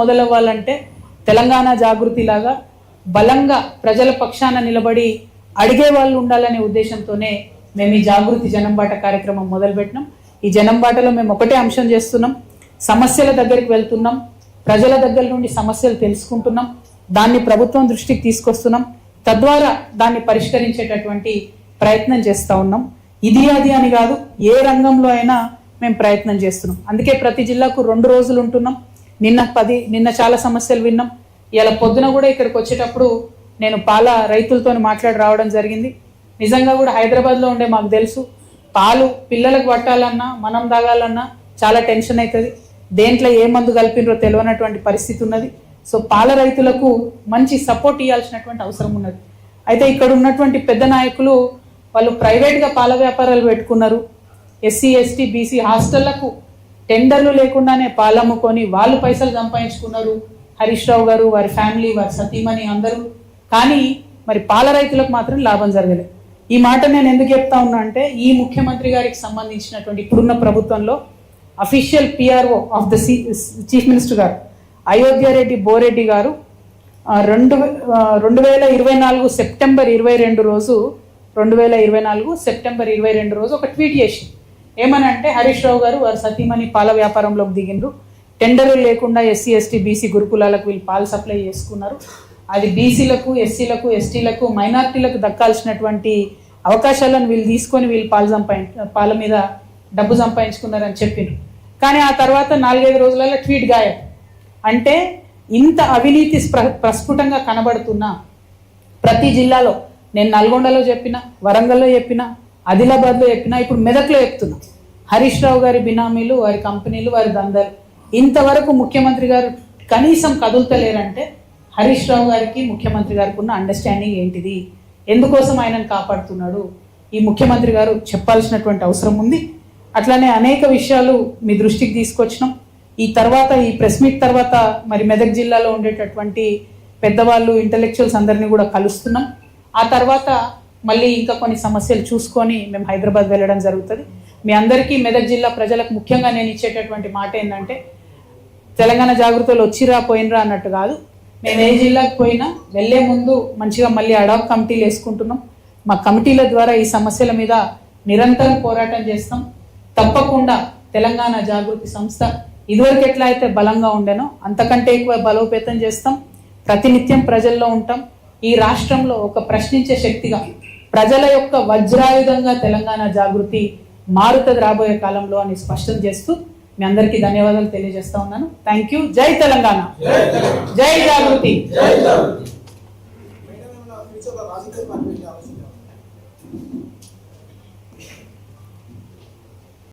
మొదలవ్వాలంటే తెలంగాణ జాగృతి లాగా బలంగా ప్రజల పక్షాన నిలబడి అడిగే వాళ్ళు ఉండాలనే ఉద్దేశంతోనే మేము ఈ జాగృతి జనంబాట కార్యక్రమం మొదలుపెట్టినాం. ఈ జనంబాటలో మేము ఒకటే అంశం చేస్తున్నాం, సమస్యల దగ్గరికి వెళ్తున్నాం, ప్రజల దగ్గర నుండి సమస్యలు తెలుసుకుంటున్నాం, దాన్ని ప్రభుత్వం దృష్టికి తీసుకొస్తున్నాం, తద్వారా దాన్ని పరిష్కరించేటటువంటి ప్రయత్నం చేస్తూ ఉన్నాం. ఇది అది అని కాదు, ఏ రంగంలో అయినా మేము ప్రయత్నం చేస్తున్నాం. అందుకే ప్రతి జిల్లాకు 2 రోజులు ఉంటున్నాం. నిన్న చాలా సమస్యలు విన్నాం. ఇలా పొద్దున కూడా ఇక్కడికి వచ్చేటప్పుడు నేను పాల రైతులతో మాట్లాడి రావడం జరిగింది. నిజంగా కూడా హైదరాబాద్లో ఉండే మాకు తెలుసు, పాలు పిల్లలకు పట్టాలన్నా మనం తాగాలన్నా చాలా టెన్షన్ అవుతుంది, దేంట్లో ఏ మందు కలిపినరో తెలియనటువంటి పరిస్థితి ఉన్నది. సో పాల రైతులకు మంచి సపోర్ట్ ఇవ్వాల్సినటువంటి అవసరం ఉన్నది. అయితే ఇక్కడ ఉన్నటువంటి పెద్ద నాయకులు వాళ్ళు ప్రైవేట్గా పాల వ్యాపారాలు పెట్టుకున్నారు. ఎస్సీ ఎస్టీ బీసీ హాస్టళ్లకు టెండర్లు లేకుండానే పాలు అమ్ముకొని వాళ్ళు పైసలు సంపాదించుకున్నారు. హరీష్ రావు గారు, వారి ఫ్యామిలీ, వారి సతీమణి అందరూ. కానీ మరి పాల రైతులకు మాత్రం లాభం జరగలేదు. ఈ మాట నేను ఎందుకు చెప్తా ఉన్నా అంటే, ఈ ముఖ్యమంత్రి గారికి సంబంధించినటువంటి ఇప్పుడున్న ప్రభుత్వంలో official PRO of the chief minister గారు అయోధ్య రెడ్డి బోరెడ్డి గారు 2024 సెప్టెంబర్ 22 రోజు 2024 సెప్టెంబర్ 22 రోజు ఒక ట్వీట్ చేసి ఏమనంటే, హరీష్ రావు గారు వారి సతీమణి పాల వ్యాపారంలోకి దిగిండ్రు, టెండర్లు లేకుండా ఎస్సీ ఎస్టీ బీసీ గురుకులాలకు వీళ్ళు పాలు సప్లై చేసుకున్నారు, అది బీసీలకు ఎస్సీలకు ఎస్టీలకు మైనార్టీలకు దక్కాల్సినటువంటి అవకాశాలను వీళ్ళు తీసుకొని వీళ్ళు పాల మీద డబ్బు సంపాదించుకున్నారని చెప్పిండ్రు. కానీ ఆ తర్వాత 4-5 రోజులలో ట్వీట్ గాయం. అంటే ఇంత అవినీతి ప్రస్ఫుటంగా కనబడుతున్నా ప్రతి జిల్లాలో, నేను నల్గొండలో చెప్పిన, వరంగల్లో చెప్పిన, ఆదిలాబాద్లో చెప్పిన, ఇప్పుడు మెదక్లో చెప్తున్నా, హరీష్ రావు గారి బినామీలు, వారి కంపెనీలు, వారి దందాలు. ఇంతవరకు ముఖ్యమంత్రి గారు కనీసం కదులుతలేరంటే హరీష్ రావు గారికి ముఖ్యమంత్రి గారికి ఉన్న అండర్స్టాండింగ్ ఏంటిది, ఎందుకోసం ఆయనను కాపాడుతున్నాడు, ఈ ముఖ్యమంత్రి గారు చెప్పాల్సినటువంటి అవసరం ఉంది. అట్లానే అనేక విషయాలు మీ దృష్టికి తీసుకొచ్చినాం. ఈ తర్వాత ఈ ప్రెస్ మీట్ తర్వాత మరి మెదక్ జిల్లాలో ఉండేటటువంటి పెద్దవాళ్ళు, ఇంటలెక్చువల్స్ అందరినీ కూడా కలుస్తున్నాం. ఆ తర్వాత మళ్ళీ ఇంకా కొన్ని సమస్యలు చూసుకొని మేము హైదరాబాద్ వెళ్ళడం జరుగుతుంది. మీ అందరికీ మెదక్ జిల్లా ప్రజలకు ముఖ్యంగా నేను ఇచ్చేటటువంటి మాట ఏంటంటే, తెలంగాణ జాగృతిలో వచ్చిరా పోయినరా అన్నట్టు కాదు, మేము ఏ జిల్లాకు పోయినా వెళ్ళే ముందు మంచిగా మళ్ళీ అడాప్ కమిటీలు వేసుకుంటున్నాం. మా కమిటీల ద్వారా ఈ సమస్యల మీద నిరంతరం పోరాటం చేస్తాం. తప్పకుండా తెలంగాణ జాగృతి సంస్థ ఇదివరకు ఎట్లా అయితే బలంగా ఉండేనో అంతకంటే ఎక్కువ బలోపేతం చేస్తాం. ప్రతినిత్యం ప్రజల్లో ఉంటాం. ఈ రాష్ట్రంలో ఒక ప్రశ్నించే శక్తిగా, ప్రజల యొక్క వజ్రాయుధంగా తెలంగాణ జాగృతి మారుతుంది రాబోయే కాలంలో అని స్పష్టం చేస్తూ మీ అందరికీ ధన్యవాదాలు తెలియజేస్తా ఉన్నాను. Thank you. జై తెలంగాణ, జై జాగృతి.